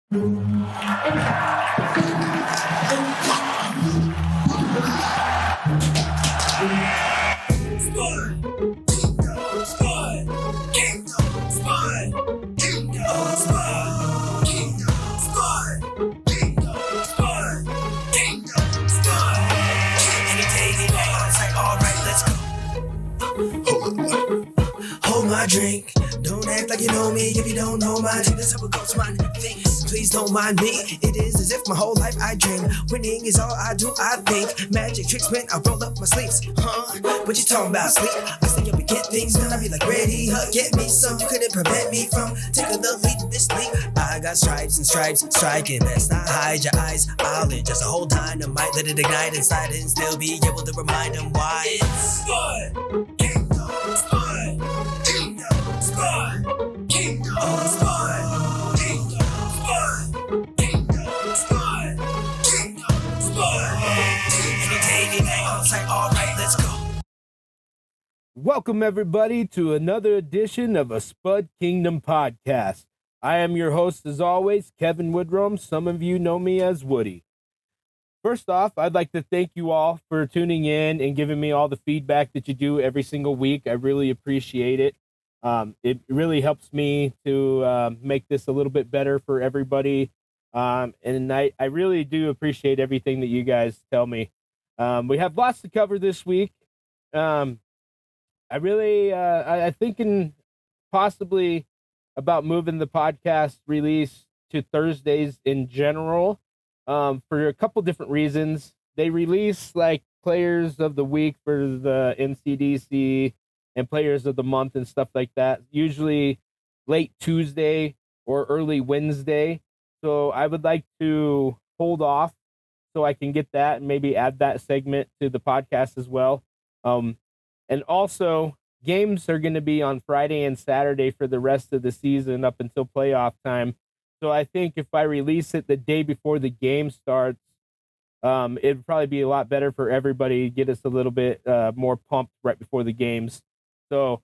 Hold my drink. Don't act like you know me if you don't know my team. That's how it goes, man. Please don't mind me. It is as if my whole life I dream. Winning is all I do, I think. Magic tricks when I roll up my sleeves. What you talking about, sleep? I stay up and get things done. I be like, ready, get me some. You couldn't prevent me from taking the lead in this league. I got stripes and stripes, striking best. Not hide your eyes. I'll just a whole dynamite. Let it ignite inside and still be able to remind them why it's Spud Kingdom. Spud Kingdom. Spud Kingdom. Spud Kingdom. Spud Kingdom. Spud Kingdom. Spud. Entertaining, I was like, all right, let's go. Welcome, everybody, to another edition of a Spud Kingdom podcast. I am your host, as always, Kevin Woodrum. Some of you know me as Woody. First off, I'd like to thank you all for tuning in and giving me all the feedback that you do every single week. I really appreciate it. It really helps me to make this a little bit better for everybody. And I really do appreciate everything that you guys tell me. We have lots to cover this week. I'm thinking possibly about moving the podcast release to Thursdays in general, for a couple different reasons. They release like players of the week for the NCDC and players of the month and stuff like that, usually late Tuesday or early Wednesday. So I would like to hold off so I can get that and maybe add that segment to the podcast as well. And also, games are going to be on Friday and Saturday for the rest of the season up until playoff time. So I think if I release it the day before the game starts, it'd probably be a lot better for everybody, get us a little bit more pumped right before the games. So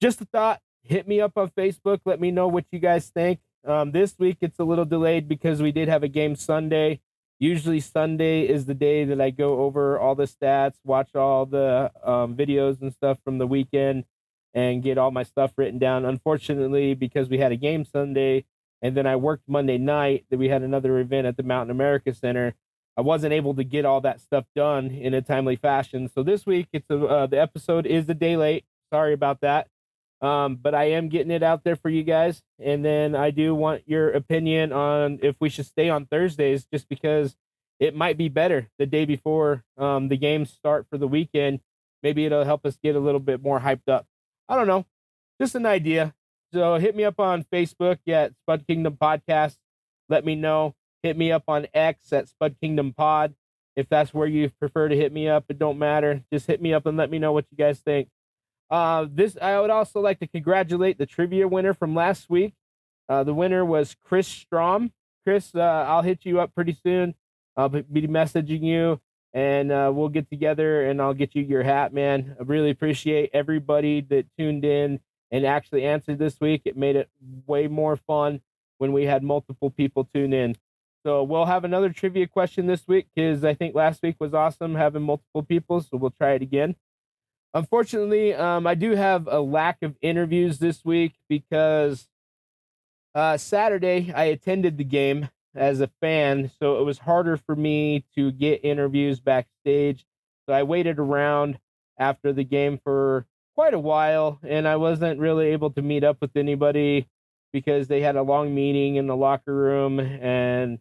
just a thought, hit me up on Facebook. Let me know what you guys think. This week it's a little delayed because we did have a game Sunday. Usually Sunday is the day that I go over all the stats, watch all the videos and stuff from the weekend, and get all my stuff written down. Unfortunately, because we had a game Sunday, and then I worked Monday night, that we had another event at the Mountain America Center, I wasn't able to get all that stuff done in a timely fashion. So this week, the episode is a day late. Sorry about that. But I am getting it out there for you guys. And then I do want your opinion on if we should stay on Thursdays, just because it might be better the day before the games start for the weekend. Maybe it'll help us get a little bit more hyped up. I don't know. Just an idea. So hit me up on Facebook at Spud Kingdom Podcast. Let me know. Hit me up on X at Spud Kingdom Pod. If that's where you prefer to hit me up, it don't matter. Just hit me up and let me know what you guys think. I would also like to congratulate the trivia winner from last week. The winner was Chris Strom. Chris, I'll hit you up pretty soon. I'll be messaging you, and we'll get together, and I'll get you your hat, man. I really appreciate everybody that tuned in and actually answered this week. It made it way more fun when we had multiple people tune in. So we'll have another trivia question this week, because I think last week was awesome having multiple people, so we'll try it again. Unfortunately, I do have a lack of interviews this week because Saturday I attended the game as a fan, so it was harder for me to get interviews backstage. So I waited around after the game for quite a while, and I wasn't really able to meet up with anybody because they had a long meeting in the locker room and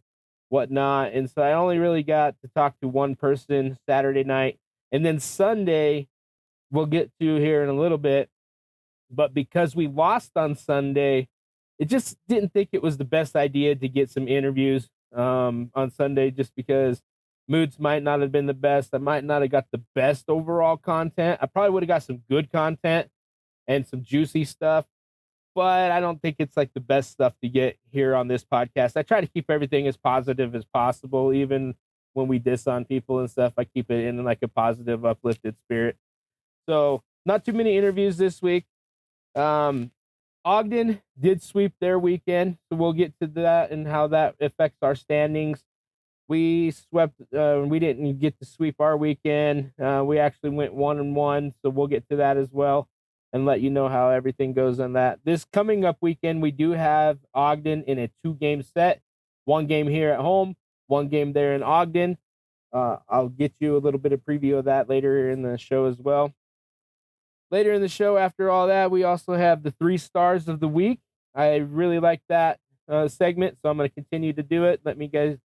whatnot. And so I only really got to talk to one person Saturday night. And then Sunday, we'll get to here in a little bit, but because we lost on Sunday, it just didn't think it was the best idea to get some interviews on Sunday, just because moods might not have been the best. I might not have got the best overall content. I probably would have got some good content and some juicy stuff, but I don't think it's like the best stuff to get here on this podcast. I try to keep everything as positive as possible, even when we diss on people and stuff. I keep it in like a positive, uplifted spirit. So not too many interviews this week. Ogden did sweep their weekend, so we'll get to that and how that affects our standings. We swept. We didn't get to sweep our weekend. We actually went 1-1, so we'll get to that as well and let you know how everything goes on that. This coming up weekend, we do have Ogden in a 2-game set. 1 game here at home, 1 game there in Ogden. I'll get you a little bit of preview of that later in the show as well. Later in the show, after all that, we also have the 3 stars of the week. I really like that segment, so I'm going to continue to do it. Let me guys.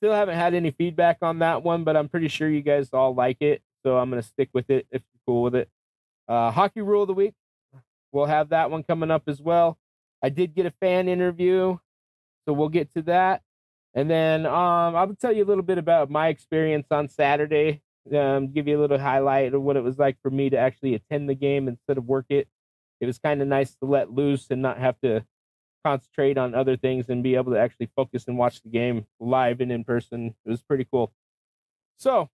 Still haven't had any feedback on that one, but I'm pretty sure you guys all like it, so I'm going to stick with it if you're cool with it. Hockey Rule of the Week, we'll have that one coming up as well. I did get a fan interview, so we'll get to that. And then I'll tell you a little bit about my experience on Saturday, give you a little highlight of what it was like for me to actually attend the game instead of work it. It was kind of nice to let loose and not have to concentrate on other things and be able to actually focus and watch the game live and in person. It was pretty cool. So,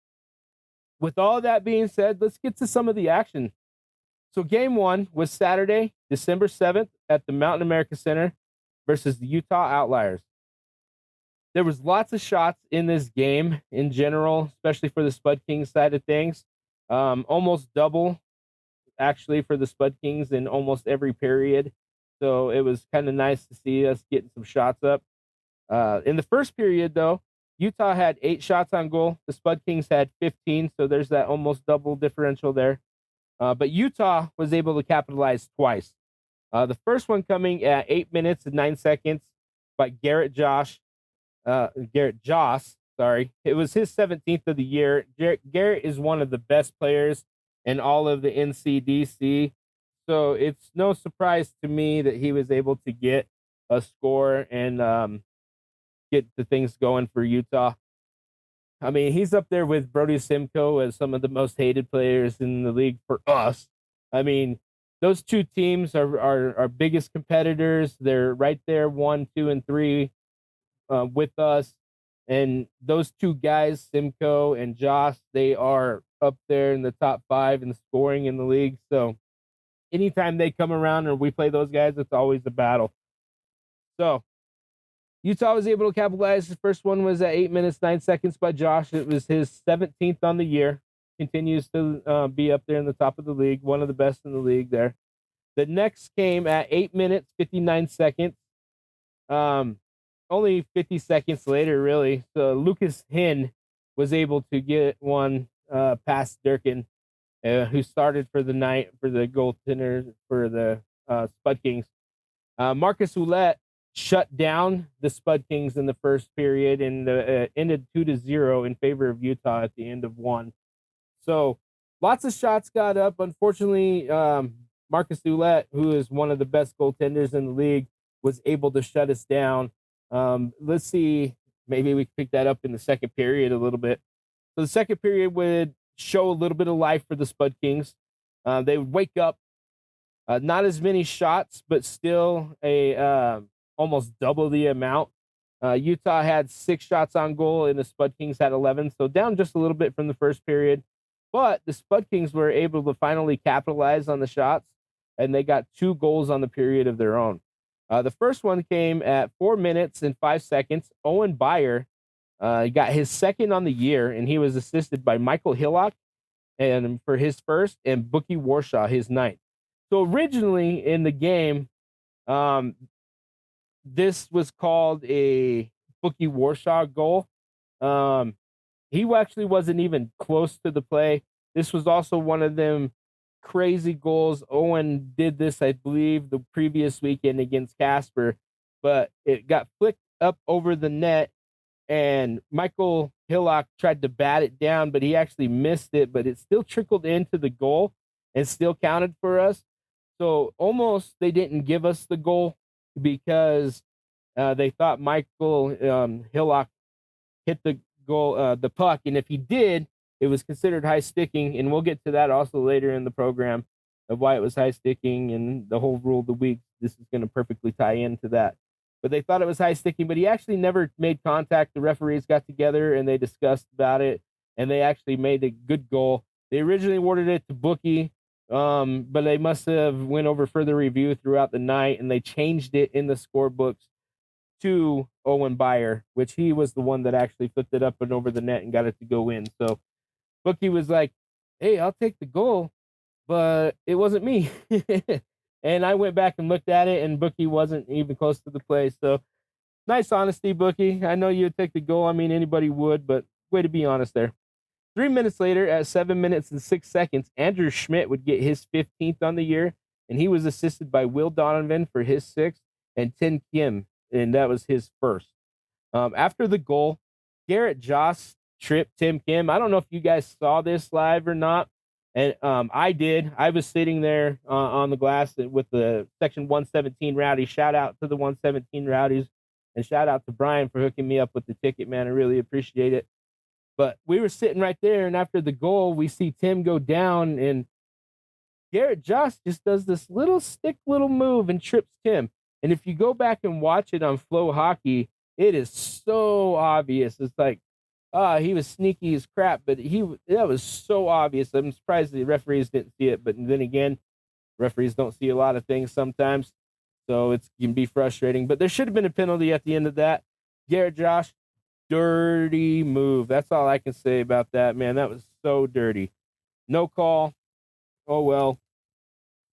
with all that being said, let's get to some of the action. So, game 1 was Saturday, December 7th at the Mountain America Center versus the Utah Outliers. There was lots of shots in this game in general, especially for the Spud Kings side of things. Almost double, actually, for the Spud Kings in almost every period. So it was kind of nice to see us getting some shots up. In the first period, though, Utah had 8 shots on goal. The Spud Kings had 15, so there's that almost double differential there. But Utah was able to capitalize twice. The first one coming at 8 minutes and 9 seconds by Garrett Joss. Sorry. It was his 17th of the year. Garrett is one of the best players in all of the NCDC. So it's no surprise to me that he was able to get a score and get the things going for Utah. I mean, he's up there with Brody Simcoe as some of the most hated players in the league for us. I mean, those 2 teams are our biggest competitors. They're right there, 1, 2, and 3 with us. And those 2 guys, Simcoe and Joss, they are up there in the top 5 in scoring in the league. So anytime they come around or we play those guys, it's always a battle. So Utah was able to capitalize. The first one was at 8 minutes, 9 seconds by Josh. It was his 17th on the year. Continues to be up there in the top of the league, one of the best in the league there. The next came at 8 minutes, 59 seconds. Only 50 seconds later, really. So Lucas Hinn was able to get one past Durkin, who started for the night for the goaltender for the Spud Kings. Marcus Ouellette shut down the Spud Kings in the first period and ended 2-0 in favor of Utah at the end of 1. So lots of shots got up. Unfortunately, Marcus Ouellette, who is one of the best goaltenders in the league, was able to shut us down. Let's see, maybe we can pick that up in the second period a little bit. So the second period would show a little bit of life for the Spud Kings. They would wake up, not as many shots, but still a almost double the amount. Utah had 6 shots on goal and the Spud Kings had 11, so down just a little bit from the first period. But the Spud Kings were able to finally capitalize on the shots, and they got 2 goals on the period of their own. The first one came at 4 minutes and 5 seconds. Owen Beyer got his second on the year, and he was assisted by Michael Hillock and for his first, and Bookie Warshaw his ninth. So originally in the game, this was called a Bookie Warshaw goal. He actually wasn't even close to the play. This was also one of them crazy goals. Owen did this, I believe, the previous weekend against Casper, but it got flicked up over the net, and Michael Hillock tried to bat it down, but he actually missed it, but it still trickled into the goal and still counted for us. So almost they didn't give us the goal because they thought Michael Hillock hit the goal, the puck, and if he did, it was considered high sticking, and we'll get to that also later in the program of why it was high sticking and the whole rule of the week. This is going to perfectly tie into that. But they thought it was high sticking, but he actually never made contact. The referees got together and they discussed about it, and they actually made a good goal. They originally awarded it to Bookie, But they must have went over further review throughout the night, and they changed it in the scorebooks to Owen Beyer, which he was the one that actually flipped it up and over the net and got it to go in. So Bookie was like, "Hey, I'll take the goal, but it wasn't me." And I went back and looked at it, and Bookie wasn't even close to the play. So nice honesty, Bookie. I know you would take the goal. I mean, anybody would, but way to be honest there. 3 minutes later, at 7 minutes and 6 seconds, Andrew Schmidt would get his 15th on the year, and he was assisted by Will Donovan for his sixth and Tin Kim, and that was his first. After the goal, Garrett Joss tripped Tim Kim. I don't know if you guys saw this live or not, and I did. I was sitting there on the glass with the Section 117 Rowdy. Shout out to the 117 Rowdies, and shout out to Brian for hooking me up with the ticket, man. I really appreciate it. But we were sitting right there, and after the goal, we see Tim go down, and Garrett Joss just does this little move and trips Tim. And if you go back and watch it on Flow Hockey, it is so obvious. It's like, he was sneaky as crap, but that was so obvious. I'm surprised the referees didn't see it. But then again, referees don't see a lot of things sometimes, so it can be frustrating. But there should have been a penalty at the end of that. Garrett Josh, dirty move. That's all I can say about that, man. That was so dirty. No call. Oh, well.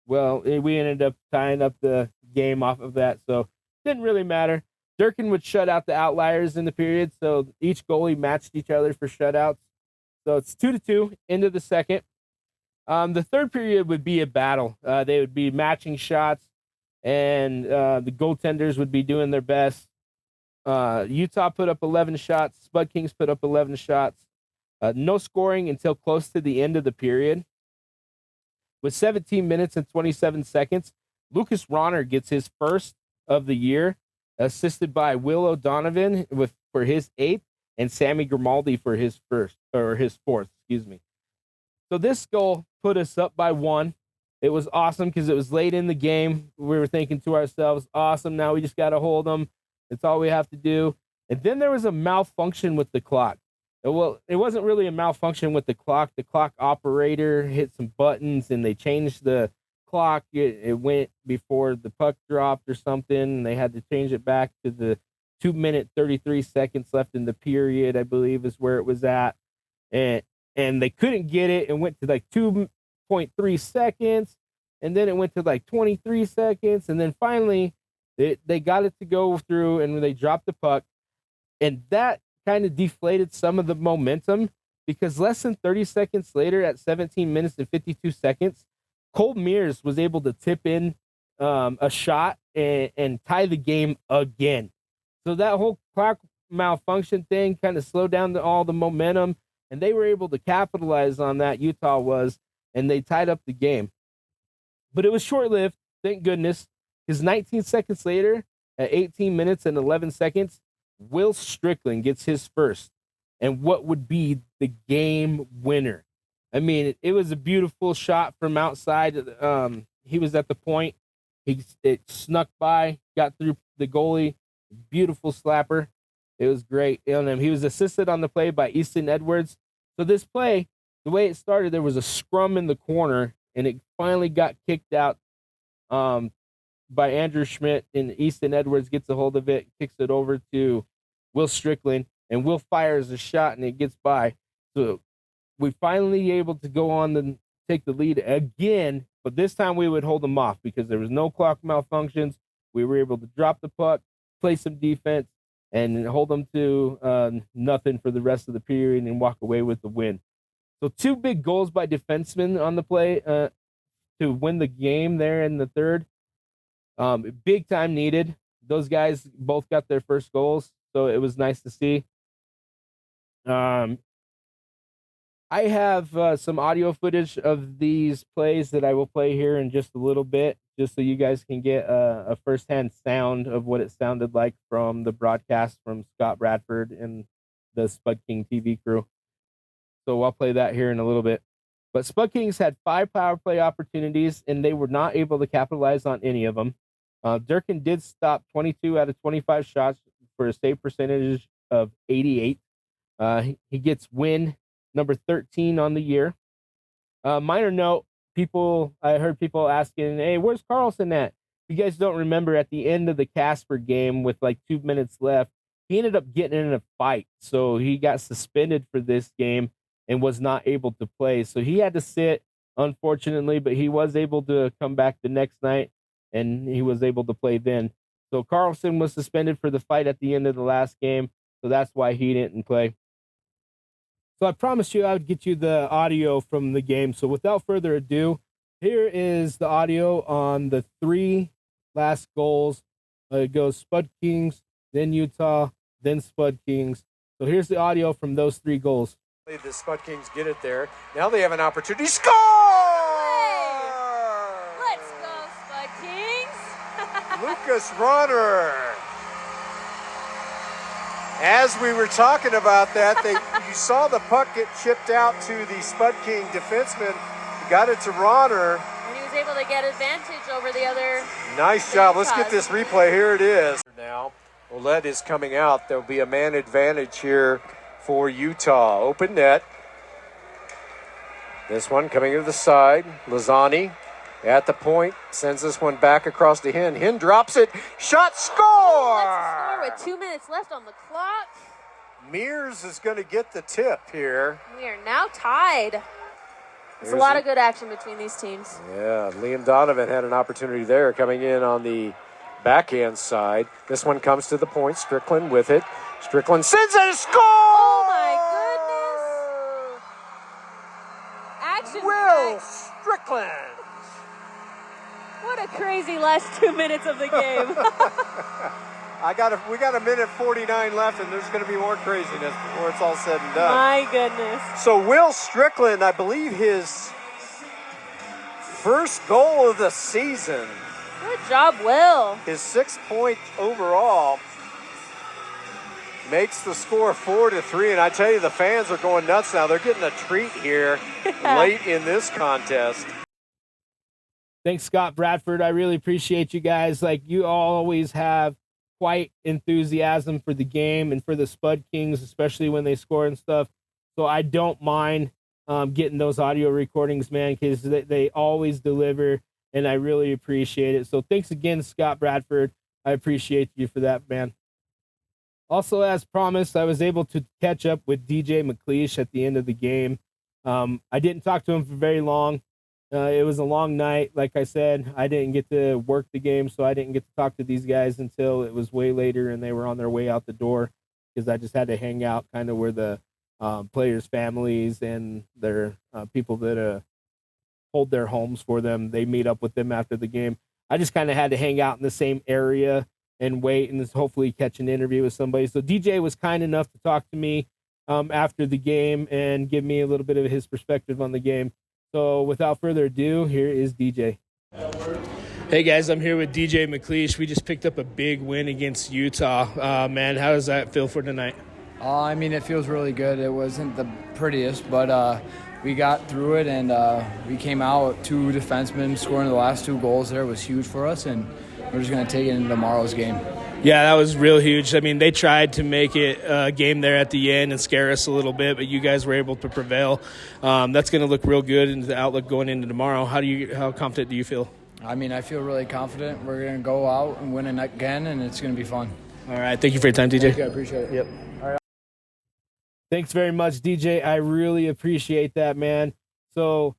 Well, we ended up tying up the game off of that, so didn't really matter. Durkin would shut out the outliers in the period, so each goalie matched each other for shutouts. So it's 2-2 into the second. The third period would be a battle. They would be matching shots, and the goaltenders would be doing their best. Utah put up 11 shots. Spud Kings put up 11 shots. No scoring until close to the end of the period. With 17 minutes and 27 seconds, Lucas Ronner gets his first of the year, assisted by Will O'Donovan for his eighth, and Sammy Grimaldi for his fourth. Excuse me. So this goal put us up by 1. It was awesome because it was late in the game. We were thinking to ourselves, awesome, now we just got to hold them. That's all we have to do. And then there was a malfunction with the clock. Well, it wasn't really a malfunction with the clock. The clock operator hit some buttons and they changed the clock. It went before the puck dropped or something. And they had to change it back to the 2 minute 33 seconds left in the period, I believe is where it was at. And they couldn't get it. It went to like 2.3 seconds. And then it went to like 23 seconds. And then finally they got it to go through and they dropped the puck. And that kind of deflated some of the momentum because less than 30 seconds later, at 17 minutes and 52 seconds, Cole Mears was able to tip in a shot and tie the game again. So that whole clock malfunction thing kind of slowed down all the momentum, and they were able to capitalize on that, Utah was, and they tied up the game. But it was short-lived, thank goodness, because 19 seconds later, at 18 minutes and 11 seconds, Will Strickland gets his first, and what would be the game winner. I mean, it was a beautiful shot from outside. He was at the point. It snuck by, got through the goalie. Beautiful slapper. It was great. He was assisted on the play by Easton Edwards. So this play, the way it started, there was a scrum in the corner, and it finally got kicked out by Andrew Schmidt, and Easton Edwards gets a hold of it, kicks it over to Will Strickland, and Will fires a shot, and it gets by. So we finally able to go on and take the lead again, but this time we would hold them off because there was no clock malfunctions. We were able to drop the puck, play some defense, and hold them to nothing for the rest of the period and walk away with the win. So 2 big goals by defensemen on the play to win the game there in the third. Big time needed. Those guys both got their first goals, so it was nice to see. I have some audio footage of these plays that I will play here in just a little bit, just so you guys can get a firsthand sound of what it sounded like from the broadcast from Scott Bradford and the Spud King TV crew. So I'll play that here in a little bit. But Spud Kings had 5 power play opportunities, and they were not able to capitalize on any of them. Durkin did stop 22 out of 25 shots for a save percentage of 88. He gets win number 13 on the year. Minor note, I heard people asking, hey, where's Carlson at? If you guys don't remember, at the end of the Casper game with like 2 minutes left, he ended up getting in a fight. So he got suspended for this game and was not able to play. So he had to sit, unfortunately, but he was able to come back the next night and he was able to play then. So Carlson was suspended for the fight at the end of the last game. So that's why he didn't play. So I promised you I would get you the audio from the game. So without further ado, here is the audio on the 3 last goals. It goes Spud Kings, then Utah, then Spud Kings. So here's the audio from those 3 goals. The Spud Kings get it there. Now they have an opportunity. Score! Let's go, Spud Kings! Lucas Ronner. As we were talking about that, you saw the puck get chipped out to the Spud King defenseman. Got it to Ronner. And he was able to get advantage over the other. Nice job. Let's get this replay. Here it is. Now, Ouellette is coming out. There'll be a man advantage here for Utah. Open net. This one coming to the side. Lozani at the point. Sends this one back across to Hinn. Hinn drops it. Shot, score! That's a score with 2 minutes left on the clock. Mears is going to get the tip here. We are now tied. There's a lot of good action between these teams. Yeah, Liam Donovan had an opportunity there coming in on the backhand side. This one comes to the point. Strickland with it. Strickland sends it, a score! Oh my goodness! Action! Will Strickland! What a crazy last 2 minutes of the game. We got a minute 49 left, and there's going to be more craziness before it's all said and done. My goodness. So Will Strickland, I believe his first goal of the season. Good job, Will. His 6th point overall makes the score 4-3, and I tell you, the fans are going nuts now. They're getting a treat here late in this contest. Thanks, Scott Bradford. I really appreciate you guys. Like, you always have quite enthusiasm for the game and for the Spud Kings, especially when they score and stuff. So I don't mind getting those audio recordings, man, because they always deliver, and I really appreciate it. So thanks again, Scott Bradford. I appreciate you for that, man. Also, as promised, I was able to catch up with DJ MacLeish at the end of the game. I didn't talk to him for very long. It was a long night. Like I said, I didn't get to work the game, so I didn't get to talk to these guys until it was way later and they were on their way out the door, because I just had to hang out kind of where the players' families and their people that hold their homes for them, they meet up with them after the game. I just kind of had to hang out in the same area and wait and hopefully catch an interview with somebody. So DJ was kind enough to talk to me after the game and give me a little bit of his perspective on the game. So without further ado, here is DJ. Hey guys, I'm here with DJ MacLeish. We just picked up a big win against Utah. Man, how does that feel for tonight? I mean, it feels really good. It wasn't the prettiest, but we got through it, and we came out with 2 defensemen scoring the last 2 goals there. It was huge for us, and we're just going to take it into tomorrow's game. Yeah, that was real huge. I mean, they tried to make it a game there at the end and scare us a little bit, but you guys were able to prevail. That's going to look real good in the outlook going into tomorrow. How confident do you feel? I mean, I feel really confident. We're going to go out and win it again, and it's going to be fun. All right. Thank you for your time, DJ. Thank you. I appreciate it. Yep. All right. Thanks very much, DJ. I really appreciate that, man. So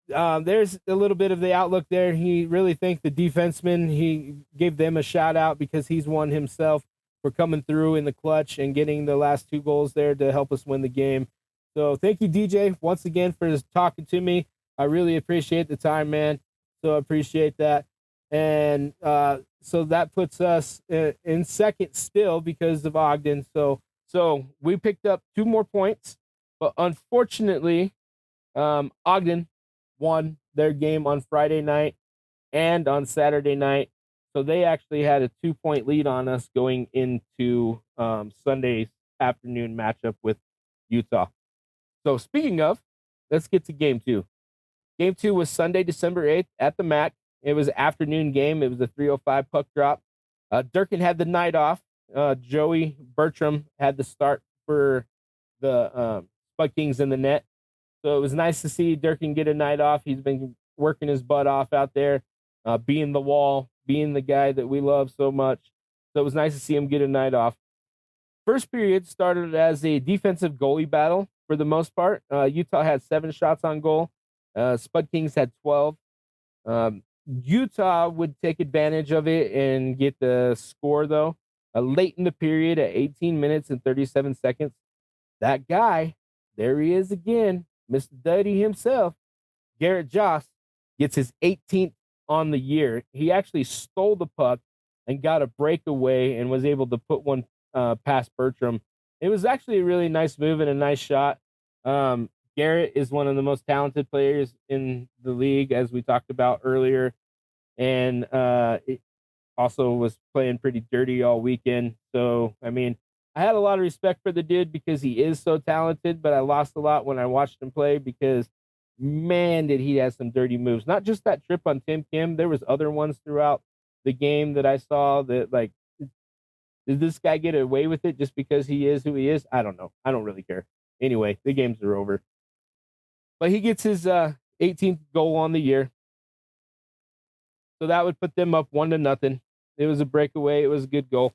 there's a little bit of the outlook there. He really thanked the defensemen. He gave them a shout out because he's one himself for coming through in the clutch and getting the last 2 goals there to help us win the game. So thank you, DJ, once again for talking to me. I really appreciate the time, man. So I appreciate that. And so that puts us in second still because of Ogden. So we picked up 2 more points, but unfortunately, Ogden won their game on Friday night and on Saturday night. So they actually had a 2-point lead on us going into Sunday's afternoon matchup with Utah. So speaking of, let's get to game 2. Game 2 was Sunday, December 8th at the MAC. It was an afternoon game. It was a 3:05 puck drop. Durkin had the night off. Joey Bertram had the start for the Spud Kings in the net. So it was nice to see Durkin get a night off. He's been working his butt off out there, being the wall, being the guy that we love so much. So it was nice to see him get a night off. First period started as a defensive goalie battle for the most part. Utah had 7 shots on goal. Spud Kings had 12. Utah would take advantage of it and get the score, though. Late in the period at 18 minutes and 37 seconds, that guy, there he is again, Mr. Duddy himself, Garrett Joss, gets his 18th on the year. He actually stole the puck and got a breakaway and was able to put one past Bertram. It was actually a really nice move and a nice shot. Garrett is one of the most talented players in the league, as we talked about earlier, and it also was playing pretty dirty all weekend. So, I mean, I had a lot of respect for the dude because he is so talented, but I lost a lot when I watched him play because, man, did he have some dirty moves. Not just that trip on Tim Kim. There was other ones throughout the game that I saw that, like, did this guy get away with it just because he is who he is? I don't know. I don't really care. Anyway, the games are over. But he gets his 18th goal on the year. So that would put them up 1-0. It was a breakaway. It was a good goal.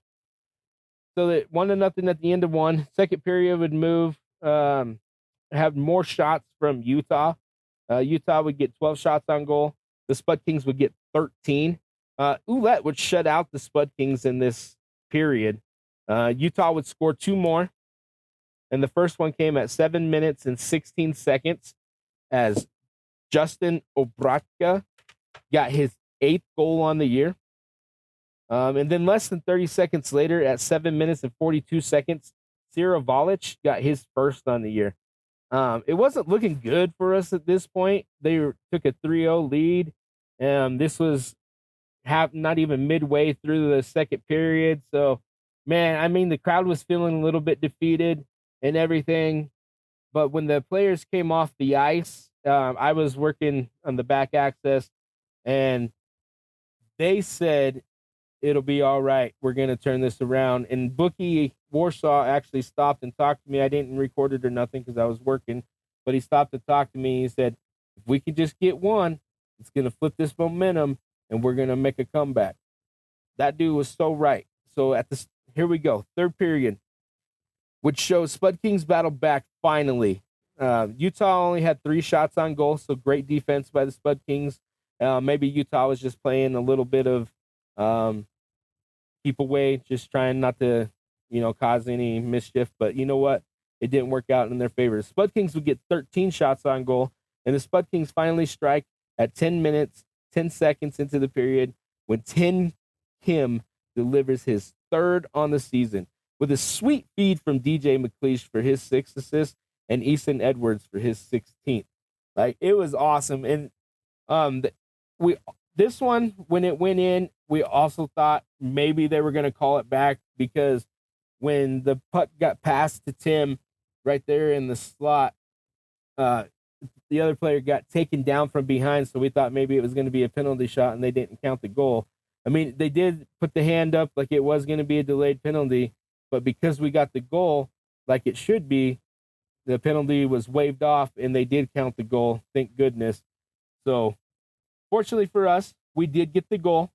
So that 1-0 at the end of one. Second period would move, have more shots from Utah. Utah would get 12 shots on goal. The Spud Kings would get 13. Ouellette would shut out the Spud Kings in this period. Utah would score 2 more. And the first one came at 7 minutes and 16 seconds as Justin Obratka got his 8th goal on the year. And then less than 30 seconds later, at 7 minutes and 42 seconds, Sira Valic got his first on the year. It wasn't looking good for us at this point. They took a 3-0 lead. This was not even midway through the second period. So, man, I mean, the crowd was feeling a little bit defeated and everything. But when the players came off the ice, I was working on the back access, and they said, it'll be all right. We're going to turn this around. And Bookie Warsaw actually stopped and talked to me. I didn't record it or nothing because I was working, but he stopped to talk to me. He said, if we can just get one, it's going to flip this momentum, and we're going to make a comeback. That dude was so right. So here we go. Third period, which shows Spud Kings battle back finally. Utah only had 3 shots on goal, so great defense by the Spud Kings. Maybe Utah was just playing a little bit of keep away, just trying not to, cause any mischief. But you know what? It didn't work out in their favor. The Spud Kings would get 13 shots on goal, and the Spud Kings finally strike at 10 minutes, 10 seconds into the period when Tim Kim delivers his 3rd on the season with a sweet feed from DJ MacLeish for his 6th assist and Easton Edwards for his 16th. Like, it was awesome. And this one, when it went in, we also thought maybe they were going to call it back because when the puck got passed to Tim right there in the slot, the other player got taken down from behind, so we thought maybe it was going to be a penalty shot, and they didn't count the goal. I mean, they did put the hand up like it was going to be a delayed penalty, but because we got the goal like it should be, the penalty was waived off, and they did count the goal, thank goodness. So, fortunately for us, we did get the goal.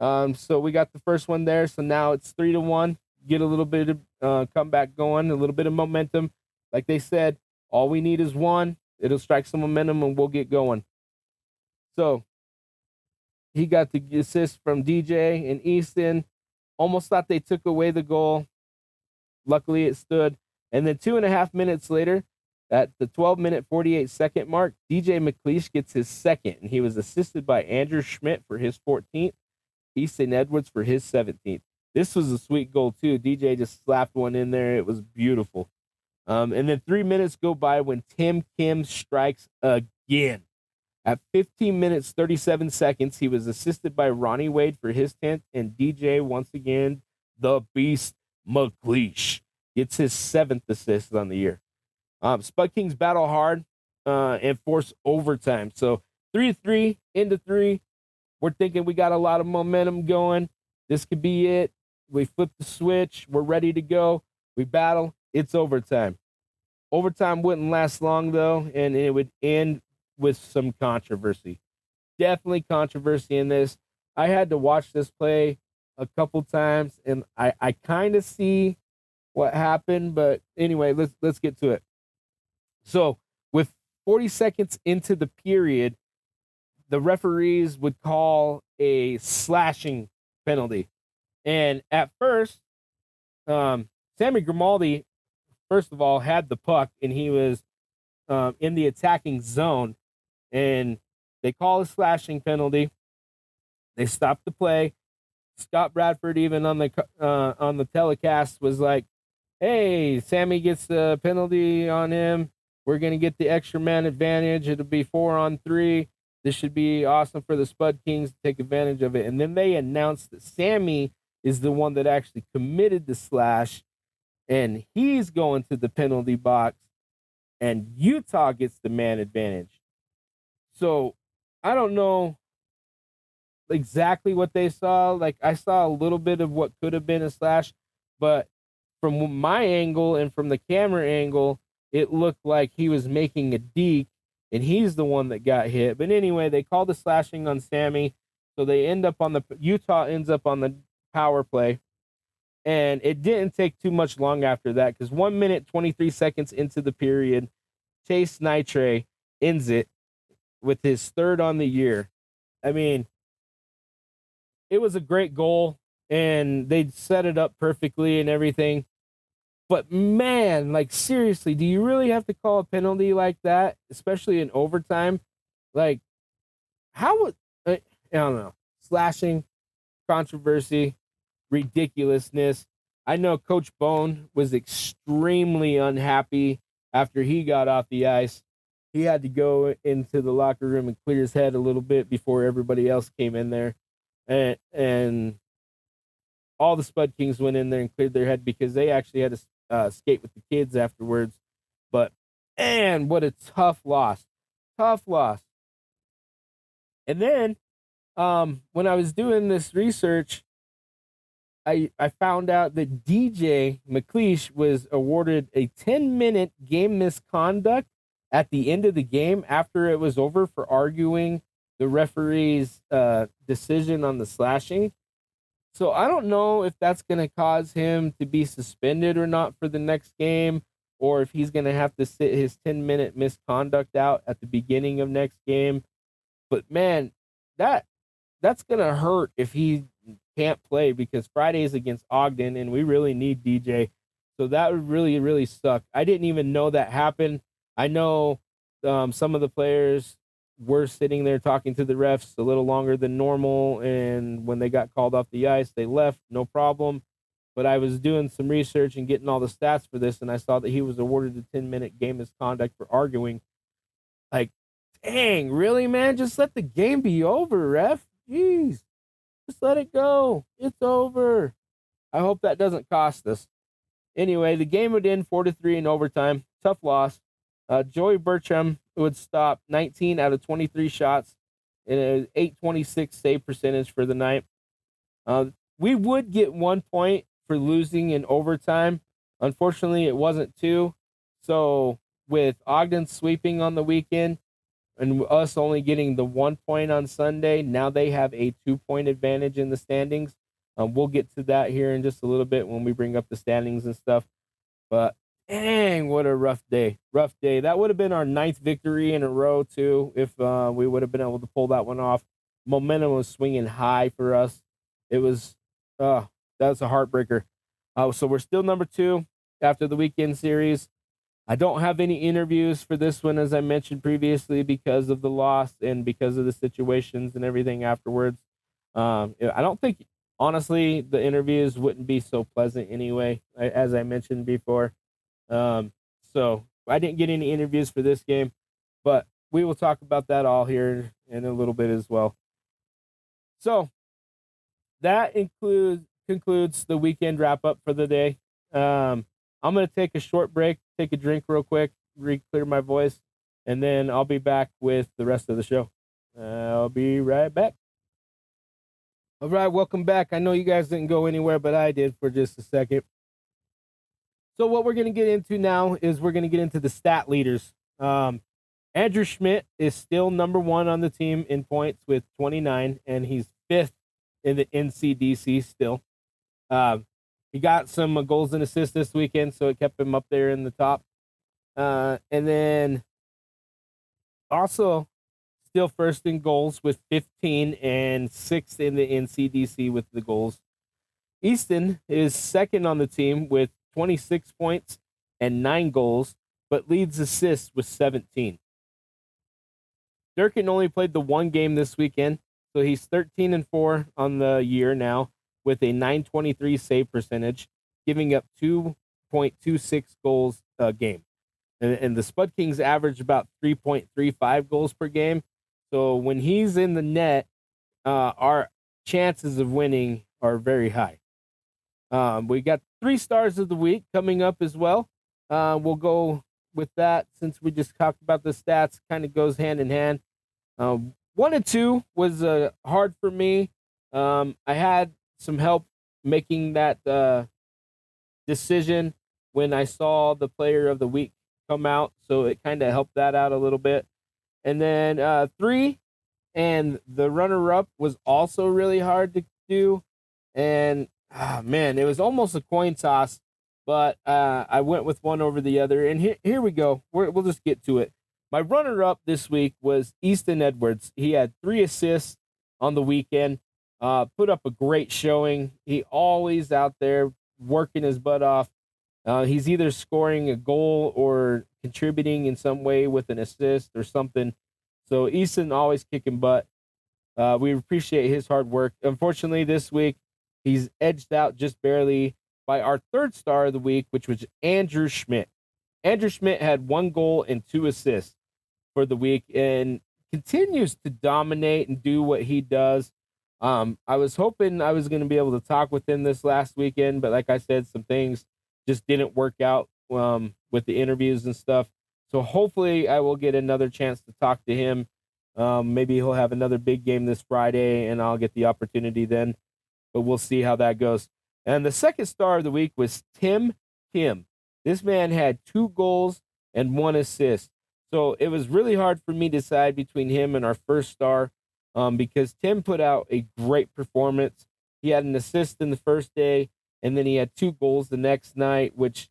So we got the first one there. So now it's 3-1. Get a little bit of comeback going, a little bit of momentum. Like they said, all we need is one. It'll strike some momentum, and we'll get going. So he got the assist from DJ and Easton. Almost thought they took away the goal. Luckily, it stood. And then 2.5 minutes later, at the 12-minute, 48-second mark, DJ MacLeish gets his 2nd, and he was assisted by Andrew Schmidt for his 14th, Easton Edwards for his 17th. This was a sweet goal, too. DJ just slapped one in there. It was beautiful. And then 3 minutes go by when Tim Kim strikes again. At 15 minutes, 37 seconds, he was assisted by Ronnie Wade for his 10th, and DJ, once again, the Beast MacLeish, gets his 7th assist on the year. Spud Kings battle hard and force overtime. So 3-3 into 3. We're thinking we got a lot of momentum going. This could be it. We flip the switch. We're ready to go. We battle. It's overtime. Overtime wouldn't last long, though, and it would end with some controversy. definitely controversy in this. I had to watch this play a couple times, and I kind of see what happened, but anyway, let's get to it. So with 40 seconds into the period, the referees would call a slashing penalty. And at first, Sammy Grimaldi, first of all, had the puck, and he was in the attacking zone. And they call a slashing penalty. They stopped the play. Scott Bradford, even on the telecast, was like, "Hey, Sammy gets the penalty on him. We're gonna get the extra man advantage. It'll be 4-on-3. This should be awesome for the Spud Kings to take advantage of it." And then they announced that Sammy is the one that actually committed the slash, and he's going to the penalty box, and Utah gets the man advantage. So I don't know exactly what they saw. Like, I saw a little bit of what could have been a slash, but from my angle and from the camera angle, it looked like he was making a deke, and he's the one that got hit. But anyway, they called the slashing on Sammy, so Utah ends up on the power play. And it didn't take too much long after that, because 1 minute, 23 seconds into the period, Chase Nitre ends it with his third on the year. I mean, it was a great goal, and they set it up perfectly and everything. But man, like, seriously, do you really have to call a penalty like that, especially in overtime? Like, how would, I don't know, slashing, controversy, ridiculousness. I know Coach Bone was extremely unhappy after he got off the ice. He had to go into the locker room and clear his head a little bit before everybody else came in there. And all the Spud Kings went in there and cleared their head, because they actually had to skate with the kids afterwards. But, man, what a tough loss. Tough loss. And then when I was doing this research, I found out that DJ MacLeish was awarded a 10-minute game misconduct at the end of the game after it was over for arguing the referee's decision on the slashing. So I don't know if that's going to cause him to be suspended or not for the next game, or if he's going to have to sit his 10-minute misconduct out at the beginning of next game. But man, that's going to hurt if he can't play, because Friday's against Ogden, and we really need DJ. So that would really, really suck. I didn't even know that happened. I know some of the players were sitting there talking to the refs a little longer than normal, and when they got called off the ice, they left, no problem. But I was doing some research and getting all the stats for this, and I saw that he was awarded a 10-minute game misconduct for arguing. Like, dang, really, man? Just let the game be over, ref. Jeez. Just let it go. It's over. I hope that doesn't cost us. Anyway, the game would end 4-3 in overtime. Tough loss. Joey Bertram would stop 19 out of 23 shots and an .826 save percentage for the night. We would get 1 point for losing in overtime. Unfortunately, it wasn't 2. So with Ogden sweeping on the weekend and us only getting the 1 point on Sunday, now they have a 2-point advantage in the standings. We'll get to that here in just a little bit when we bring up the standings and stuff. But dang, what a rough day. Rough day. That would have been our 9th victory in a row, too, if we would have been able to pull that one off. Momentum was swinging high for us. It was, that was a heartbreaker. So we're still number 2 after the weekend series. I don't have any interviews for this one, as I mentioned previously, because of the loss and because of the situations and everything afterwards. I don't think, honestly, the interviews wouldn't be so pleasant anyway, as I mentioned before. So I didn't get any interviews for this game, but we will talk about that all here in a little bit as well. So that concludes the weekend wrap up for the day. I'm going to take a short break, take a drink real quick, clear my voice, and then I'll be back with the rest of the show. I'll be right back. All right, welcome back. I know you guys didn't go anywhere, but I did for just a second. So what we're going to get into now is we're going to get into the stat leaders. Andrew Schmidt is still number 1 on the team in points with 29, and he's 5th in the NCDC still. He got some goals and assists this weekend, so it kept him up there in the top. And then also still first in goals with 15 and 6th in the NCDC with the goals. Easton is second on the team with 26 points and 9 goals, but leads assists with 17. Durkin only played the 1 game this weekend, so he's 13-4 on the year now with a .923 save percentage, giving up 2.26 goals a game. And the Spud Kings average about 3.35 goals per game. So when he's in the net, our chances of winning are very high. We got 3 stars of the week coming up as well. We'll go with that since we just talked about the stats. Kind of goes hand in hand. 1 and 2 was hard for me. I had some help making that decision when I saw the player of the week come out, so it kind of helped that out a little bit. And then 3 and the runner-up was also really hard to do. And man, it was almost a coin toss, but I went with one over the other. And here we go. We'll just get to it. My runner-up this week was Easton Edwards. He had 3 assists on the weekend, put up a great showing. He always out there working his butt off. He's either scoring a goal or contributing in some way with an assist or something. So Easton always kicking butt. We appreciate his hard work. Unfortunately, this week, he's edged out just barely by our 3rd star of the week, which was Andrew Schmidt. Andrew Schmidt had 1 goal and 2 assists for the week and continues to dominate and do what he does. I was hoping I was going to be able to talk with him this last weekend, but like I said, some things just didn't work out with the interviews and stuff. So hopefully I will get another chance to talk to him. Maybe he'll have another big game this Friday, and I'll get the opportunity then. But we'll see how that goes. And the 2nd star of the week was Tim Kim. This man had 2 goals and 1 assist. So it was really hard for me to decide between him and our 1st star because Tim put out a great performance. He had an assist in the first day, and then he had 2 goals the next night, which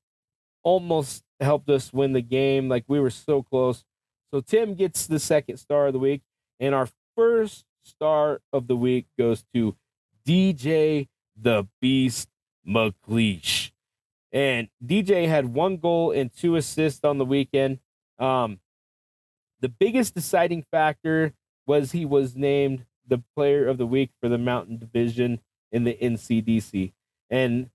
almost helped us win the game. Like, we were so close. So Tim gets the 2nd star of the week, and our 1st star of the week goes to DJ the Beast MacLeish. And DJ had 1 goal and 2 assists on the weekend. The biggest deciding factor was he was named the player of the week for the Mountain Division in the NCDC. And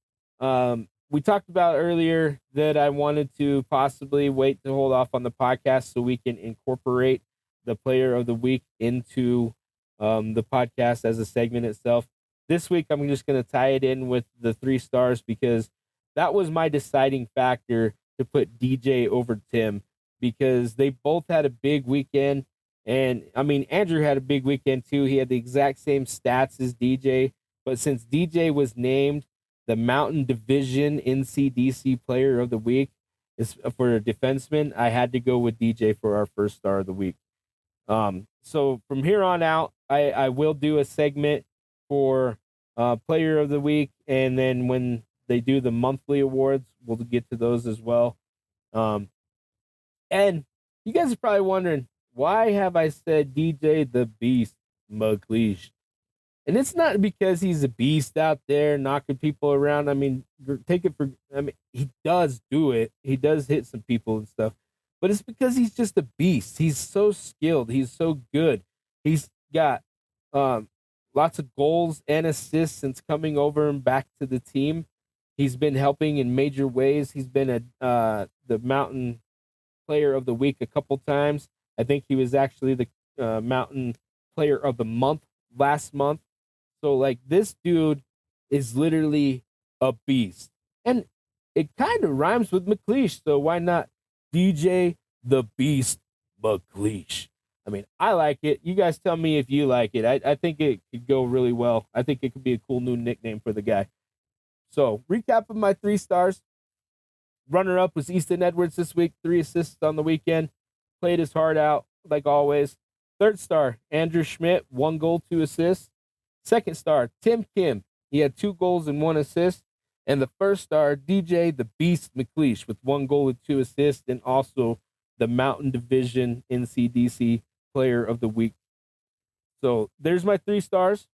we talked about earlier that I wanted to possibly wait to hold off on the podcast so we can incorporate the player of the week into the podcast as a segment itself. This week, I'm just going to tie it in with the 3 stars because that was my deciding factor to put DJ over Tim because they both had a big weekend. And, I mean, Andrew had a big weekend, too. He had the exact same stats as DJ. But since DJ was named the Mountain Division NCDC Player of the Week for a defenseman, I had to go with DJ for our 1st star of the week. So from here on out, I will do a segment for Player of the Week. And then when they do the monthly awards, we'll get to those as well. And you guys are probably wondering, why have I said DJ the Beast MacLeish? And it's not because he's a beast out there knocking people around. I mean, he does do it. He does hit some people and stuff. But it's because he's just a beast. He's so skilled. He's so good. He's got lots of goals and assists since coming over and back to the team. He's been helping in major ways. He's been the Mountain Player of the Week a couple times. I think he was actually the Mountain Player of the Month last month. So, like, this dude is literally a beast. And it kind of rhymes with MacLeish, so why not DJ the Beast MacLeish? I mean, I like it. You guys tell me if you like it. I think it could go really well. I think it could be a cool new nickname for the guy. So, recap of my 3 stars. Runner-up was Easton Edwards this week, 3 assists on the weekend. played his heart out, like always. Third star, Andrew Schmidt, 1 goal, 2 assists. Second star, Tim Kim. He had 2 goals and 1 assist. And the first star, DJ the Beast MacLeish, with 1 goal and 2 assists, and also the Mountain Division NCDC Player of the Week. So there's my 3 stars.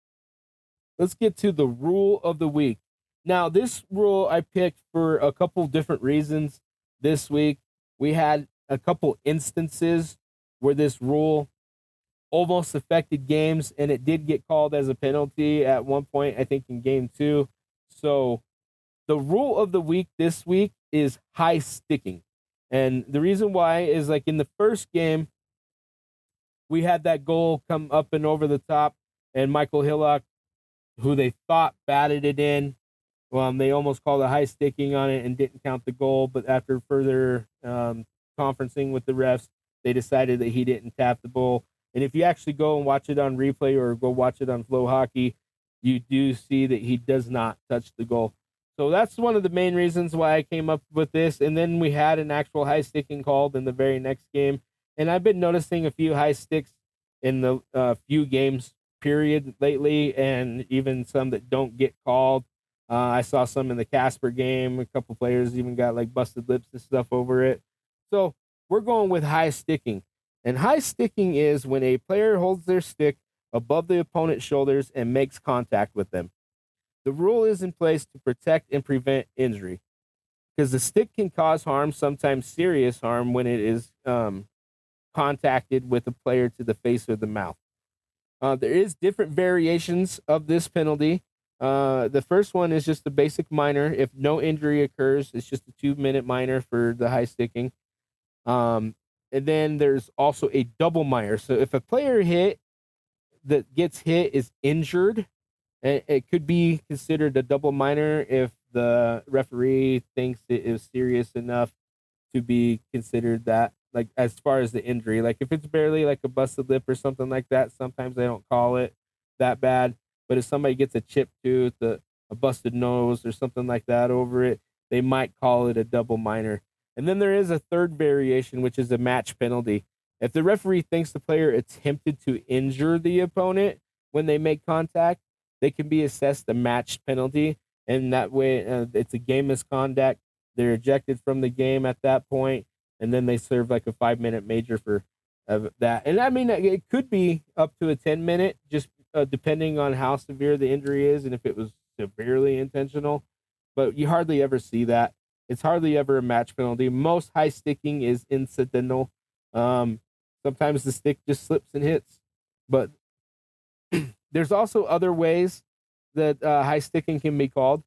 Let's get to the rule of the week. Now, this rule I picked for a couple different reasons this week. We had a couple instances where this rule almost affected games, and it did get called as a penalty at one point, I think in game 2. So the rule of the week this week is high sticking. And the reason why is, like, in the first game, we had that goal come up and over the top, and Michael Hillock, who they thought batted it in, they almost called a high sticking on it and didn't count the goal. But after further conferencing with the refs, they decided that he didn't tap the ball. And if you actually go and watch it on replay or go watch it on Flow Hockey, you do see that he does not touch the goal. So that's one of the main reasons why I came up with this. And then we had an actual high sticking called in the very next game. And I've been noticing a few high sticks in the few games period lately, and even some that don't get called. I saw some in the Casper game. A couple players even got like busted lips and stuff over it. So we're going with high sticking. And high sticking is when a player holds their stick above the opponent's shoulders and makes contact with them. The rule is in place to protect and prevent injury, because the stick can cause harm, sometimes serious harm, when it is contacted with a player to the face or the mouth. There is different variations of this penalty. The first one is just a basic minor. If no injury occurs, it's just a 2-minute minor for the high sticking. And then there's also a double minor. So if a player that gets hit is injured, it could be considered a double minor if the referee thinks it is serious enough to be considered that, like, as far as the injury. Like, if it's barely like a busted lip or something like that, sometimes they don't call it that bad. But if somebody gets a chipped tooth, a busted nose, or something like that over it, they might call it a double minor. And then there is a third variation, which is a match penalty. If the referee thinks the player attempted to injure the opponent when they make contact, they can be assessed a match penalty. And that way, it's a game misconduct. They're ejected from the game at that point, and then they serve like a 5-minute major for that. And I mean, it could be up to a 10-minute, just depending on how severe the injury is and if it was severely intentional. But you hardly ever see that. It's hardly ever a match penalty. Most high sticking is incidental. Sometimes the stick just slips and hits. But there's also other ways that high sticking can be called.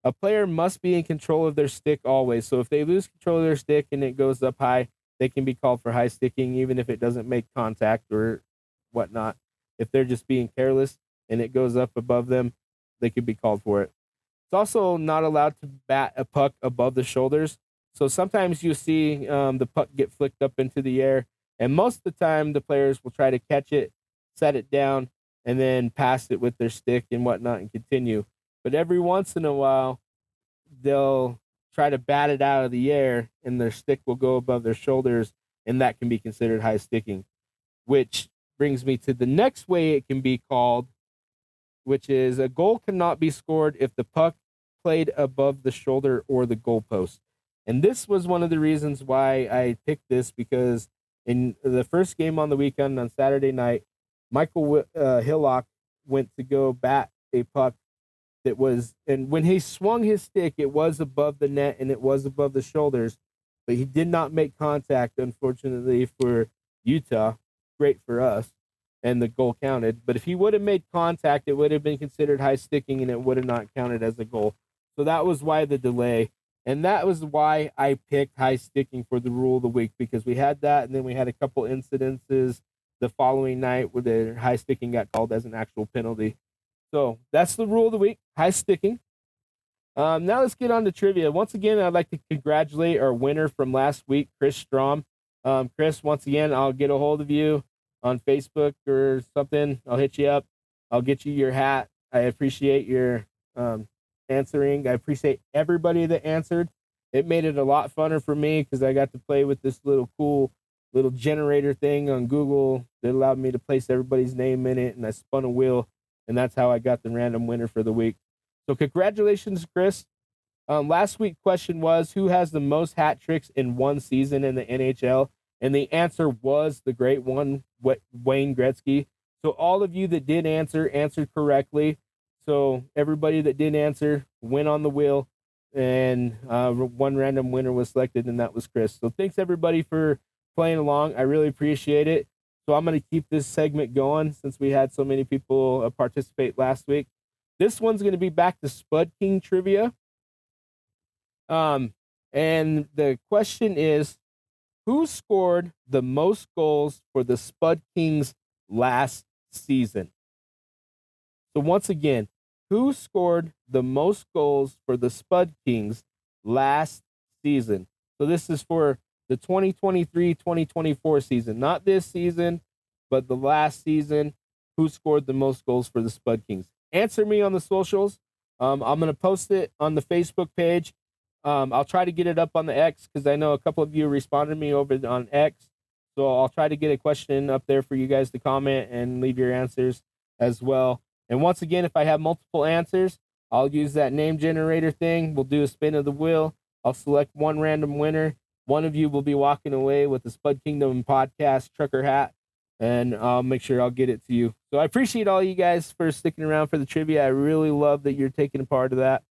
A player must be in control of their stick always. So if they lose control of their stick and it goes up high, they can be called for high sticking, even if it doesn't make contact or whatnot. If they're just being careless and it goes up above them, they could be called for it. It's also not allowed to bat a puck above the shoulders. So sometimes you see the puck get flicked up into the air, and most of the time the players will try to catch it, set it down, and then pass it with their stick and whatnot and continue. But every once in a while, they'll try to bat it out of the air, and their stick will go above their shoulders, and that can be considered high sticking. Which brings me to the next way it can be called, which is a goal cannot be scored if the puck played above the shoulder or the goalpost. And this was one of the reasons why I picked this, because in the first game on the weekend on Saturday night, Michael Hillock went to go bat a puck that was, and when he swung his stick, it was above the net and it was above the shoulders, but he did not make contact, unfortunately, for Utah. Great for us, and the goal counted. But if he would have made contact, it would have been considered high sticking and it would have not counted as a goal. So that was why the delay. And that was why I picked high sticking for the rule of the week, because we had that, and then we had a couple incidences the following night where the high sticking got called as an actual penalty. So that's the rule of the week, high sticking. Now let's get on to trivia. Once again, I'd like to congratulate our winner from last week, Chris Strom. Chris, once again, I'll get a hold of you on Facebook or something. I'll hit you up. I'll get you your hat. I appreciate your answering. I appreciate everybody that answered. It made it a lot funner for me because I got to play with this little cool little generator thing on Google that allowed me to place everybody's name in it, and I spun a wheel, and that's how I got the random winner for the week. So congratulations, Chris. Last week's question was, who has the most hat tricks in one season in the NHL? And the answer was the great one, Wayne Gretzky. So all of you that did answered correctly. So everybody that did answer went on the wheel, and one random winner was selected, and that was Chris. So thanks, everybody, for playing along. I really appreciate it. So I'm going to keep this segment going since we had so many people participate last week. This one's going to be back to Spud King trivia. And the question is, who scored the most goals for the Spud Kings last season? So once again, who scored the most goals for the Spud Kings last season? So this is for the 2023-2024 season, not this season, but the last season. Who scored the most goals for the Spud Kings? Answer me on the socials. I'm going to post it on the Facebook page. I'll try to get it up on the X because I know a couple of you responded to me over on X. So I'll try to get a question up there for you guys to comment and leave your answers as well. And once again, if I have multiple answers, I'll use that name generator thing. We'll do a spin of the wheel. I'll select one random winner. One of you will be walking away with the Spud Kingdom podcast trucker hat, and I'll make sure I'll get it to you. So I appreciate all you guys for sticking around for the trivia. I really love that you're taking a part of that.